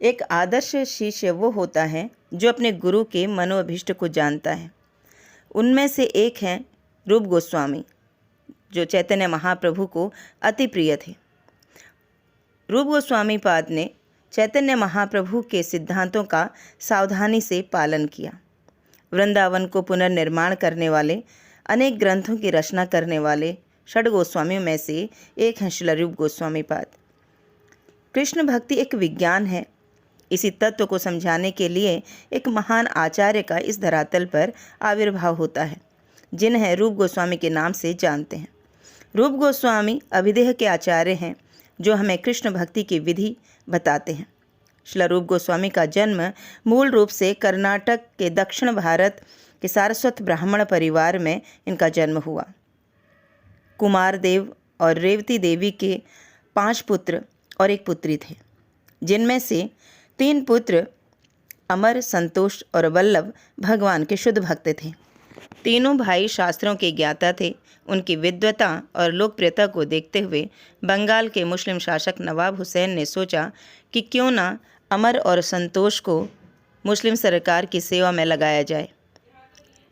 एक आदर्श शिष्य वो होता है जो अपने गुरु के मनोअभीष्ट को जानता है। उनमें से एक हैं रूप गोस्वामी, जो चैतन्य महाप्रभु को अति प्रिय थे। रूप गोस्वामी पाद ने चैतन्य महाप्रभु के सिद्धांतों का सावधानी से पालन किया। वृंदावन को पुनर्निर्माण करने वाले, अनेक ग्रंथों की रचना करने वाले षड गोस्वामियों में से एक हैं श्रील रूप गोस्वामी पाद। कृष्ण भक्ति एक विज्ञान है। इसी तत्व को समझाने के लिए एक महान आचार्य का इस धरातल पर आविर्भाव होता है, जिन्हें रूप गोस्वामी के नाम से जानते हैं। रूप गोस्वामी अभिदेह के आचार्य हैं, जो हमें कृष्ण भक्ति की विधि बताते हैं। श्रील रूप गोस्वामी का जन्म मूल रूप से कर्नाटक के दक्षिण भारत के सारस्वत ब्राह्मण परिवार में इनका जन्म हुआ। कुमार देव और रेवती देवी के 5 पुत्र और एक पुत्री थे, जिनमें से 3 पुत्र अमर, संतोष और वल्लभ भगवान के शुद्ध भक्त थे। तीनों भाई शास्त्रों के ज्ञाता थे। उनकी विद्वता और लोकप्रियता को देखते हुए बंगाल के मुस्लिम शासक नवाब हुसैन ने सोचा कि क्यों ना अमर और संतोष को मुस्लिम सरकार की सेवा में लगाया जाए,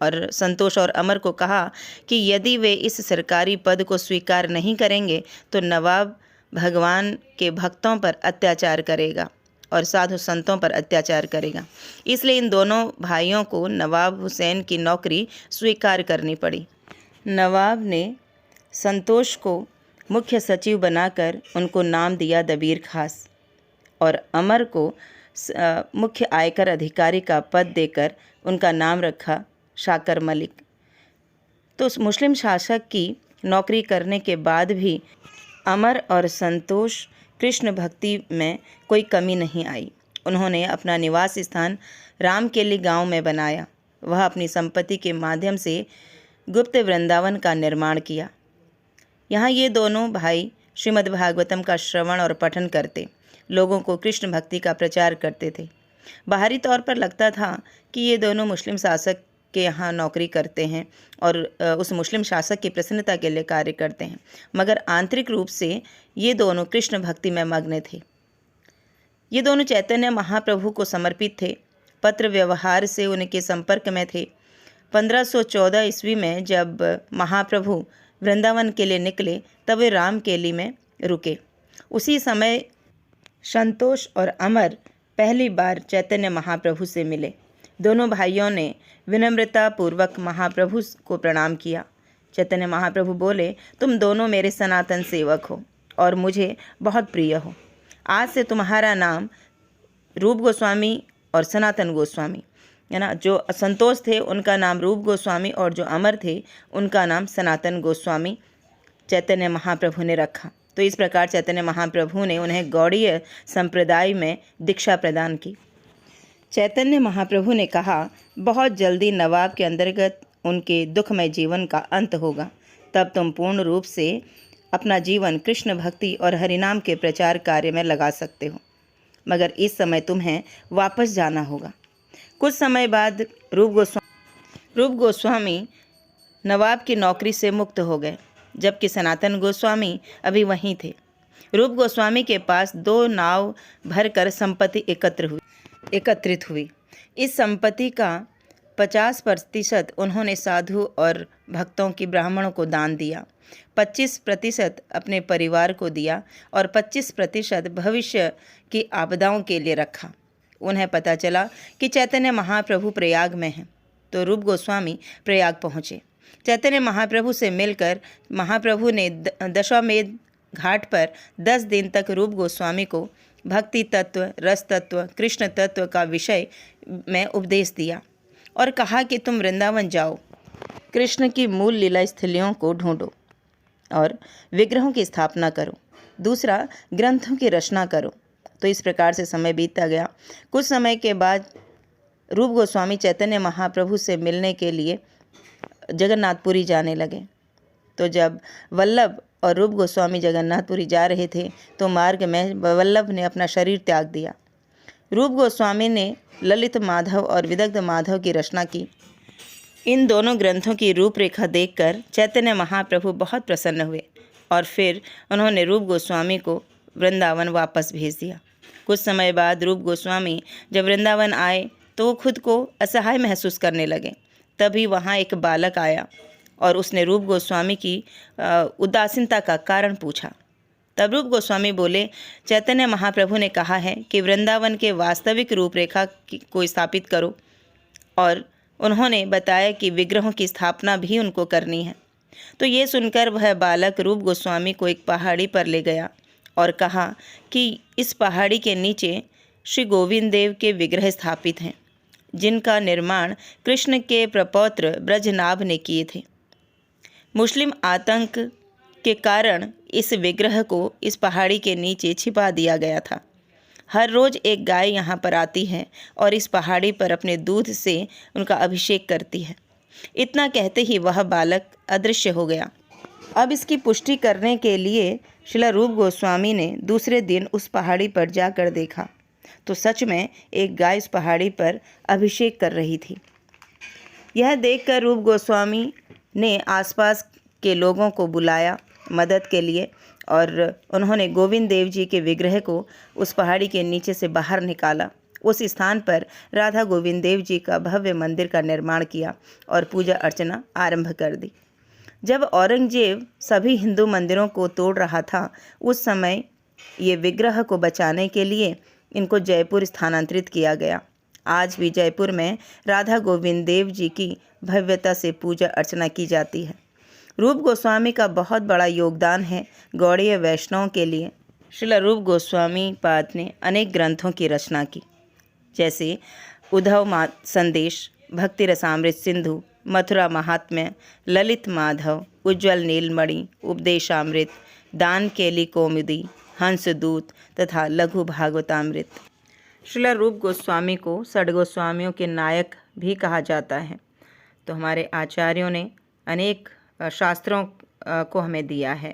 और संतोष और अमर को कहा कि यदि वे इस सरकारी पद को स्वीकार नहीं करेंगे तो नवाब भगवान के भक्तों पर अत्याचार करेगा और साधु संतों पर अत्याचार करेगा। इसलिए इन दोनों भाइयों को नवाब हुसैन की नौकरी स्वीकार करनी पड़ी। नवाब ने संतोष को मुख्य सचिव बनाकर उनको नाम दिया दबीर खास, और अमर को मुख्य आयकर अधिकारी का पद देकर उनका नाम रखा शाकर मलिक। तो मुस्लिम शासक की नौकरी करने के बाद भी अमर और संतोष कृष्ण भक्ति में कोई कमी नहीं आई। उन्होंने अपना निवास स्थान रामकेली गांव में बनाया। वह अपनी संपत्ति के माध्यम से गुप्त वृंदावन का निर्माण किया। यहाँ ये दोनों भाई श्रीमद् भागवतम का श्रवण और पठन करते, लोगों को कृष्ण भक्ति का प्रचार करते थे। बाहरी तौर पर लगता था कि ये दोनों मुस्लिम शासक के यहाँ नौकरी करते हैं और उस मुस्लिम शासक की प्रसन्नता के लिए कार्य करते हैं, मगर आंतरिक रूप से ये दोनों कृष्ण भक्ति में मग्न थे। ये दोनों चैतन्य महाप्रभु को समर्पित थे। पत्र व्यवहार से उनके संपर्क में थे। 1514 ईस्वी में जब महाप्रभु वृंदावन के लिए निकले तब वे रामकेली में रुके। उसी समय संतोष और अमर पहली बार चैतन्य महाप्रभु से मिले। दोनों भाइयों ने विनम्रता पूर्वक महाप्रभु को प्रणाम किया। चैतन्य महाप्रभु बोले, तुम दोनों मेरे सनातन सेवक हो और मुझे बहुत प्रिय हो। आज से तुम्हारा नाम रूप गोस्वामी और सनातन गोस्वामी, है ना। जो संतोष थे उनका नाम रूप गोस्वामी और जो अमर थे उनका नाम सनातन गोस्वामी चैतन्य महाप्रभु ने रखा। तो इस प्रकार चैतन्य महाप्रभु ने उन्हें गौड़ीय संप्रदाय में दीक्षा प्रदान की। चैतन्य महाप्रभु ने कहा, बहुत जल्दी नवाब के अंतर्गत उनके दुखमय जीवन का अंत होगा। तब तुम पूर्ण रूप से अपना जीवन कृष्ण भक्ति और हरिनाम के प्रचार कार्य में लगा सकते हो, मगर इस समय तुम्हें वापस जाना होगा। कुछ समय बाद रूप गोस्वामी नवाब की नौकरी से मुक्त हो गए, जबकि सनातन गोस्वामी अभी वहीं थे। रूप गोस्वामी के पास 2 नाव भरकर संपत्ति एकत्रित हुई। इस संपत्ति का 50% उन्होंने साधु और भक्तों की ब्राह्मणों को दान दिया, 25% अपने परिवार को दिया और 25% भविष्य की आपदाओं के लिए रखा। उन्हें पता चला कि चैतन्य महाप्रभु प्रयाग में हैं, तो रूप गोस्वामी प्रयाग पहुँचे। चैतन्य महाप्रभु से मिलकर महाप्रभु ने दशाश्वमेध घाट पर 10 दिन तक रूप गोस्वामी को भक्ति तत्व, रस तत्व, कृष्ण तत्व का विषय में उपदेश दिया और कहा कि तुम वृंदावन जाओ, कृष्ण की मूल लीला स्थलियों को ढूंढो और विग्रहों की स्थापना करो। दूसरा, ग्रंथों की रचना करो। तो इस प्रकार से समय बीतता गया। कुछ समय के बाद रूप गोस्वामी चैतन्य महाप्रभु से मिलने के लिए जगन्नाथपुरी जाने लगे। तो जब वल्लभ और रूप गोस्वामी जगन्नाथपुरी जा रहे थे तो मार्ग में वल्लभ ने अपना शरीर त्याग दिया। रूप गोस्वामी ने ललित माधव और विदग्ध माधव की रचना की। इन दोनों ग्रंथों की रूपरेखा देखकर चैतन्य महाप्रभु बहुत प्रसन्न हुए और फिर उन्होंने रूप गोस्वामी को वृंदावन वापस भेज दिया। कुछ समय बाद रूप गोस्वामी जब वृंदावन आए तो वो खुद को असहाय महसूस करने लगे। तभी वहाँ एक बालक आया और उसने रूप गोस्वामी की उदासीनता का कारण पूछा। तब रूप गोस्वामी बोले, चैतन्य महाप्रभु ने कहा है कि वृंदावन के वास्तविक रूपरेखा को स्थापित करो, और उन्होंने बताया कि विग्रहों की स्थापना भी उनको करनी है। तो ये सुनकर वह बालक रूप गोस्वामी को एक पहाड़ी पर ले गया और कहा कि इस पहाड़ी के नीचे श्री गोविंद देव के विग्रह स्थापित हैं, जिनका निर्माण कृष्ण के प्रपौत्र ब्रजनाभ ने किए थे। मुस्लिम आतंक के कारण इस विग्रह को इस पहाड़ी के नीचे छिपा दिया गया था। हर रोज़ एक गाय यहाँ पर आती है और इस पहाड़ी पर अपने दूध से उनका अभिषेक करती है। इतना कहते ही वह बालक अदृश्य हो गया। अब इसकी पुष्टि करने के लिए श्रील रूप गोस्वामी ने दूसरे दिन उस पहाड़ी पर जाकर देखा तो सच में एक गाय उस पहाड़ी पर अभिषेक कर रही थी। यह देखकर रूप गोस्वामी ने आसपास के लोगों को बुलाया मदद के लिए, और उन्होंने गोविंद देव जी के विग्रह को उस पहाड़ी के नीचे से बाहर निकाला। उस स्थान पर राधा गोविंद देव जी का भव्य मंदिर का निर्माण किया और पूजा अर्चना आरंभ कर दी। जब औरंगजेब सभी हिंदू मंदिरों को तोड़ रहा था, उस समय ये विग्रह को बचाने के लिए इनको जयपुर स्थानांतरित किया गया। आज भी जयपुर में राधा गोविंद देव जी की भव्यता से पूजा अर्चना की जाती है। रूप गोस्वामी का बहुत बड़ा योगदान है गौड़ीय वैष्णवों के लिए। श्रील रूप गोस्वामी पाद ने अनेक ग्रंथों की रचना की, जैसे उद्धव संदेश, भक्ति रसामृत सिंधु, मथुरा महात्म्य, ललित माधव, उज्ज्वल नीलमणि, उपदेशामृत, दान केली कौमुदी, हंसदूत तथा लघु भागवतामृत। श्रील रूप गोस्वामी को षड्गोस्वामियों के नायक भी कहा जाता है। तो हमारे आचार्यों ने अनेक शास्त्रों को हमें दिया है।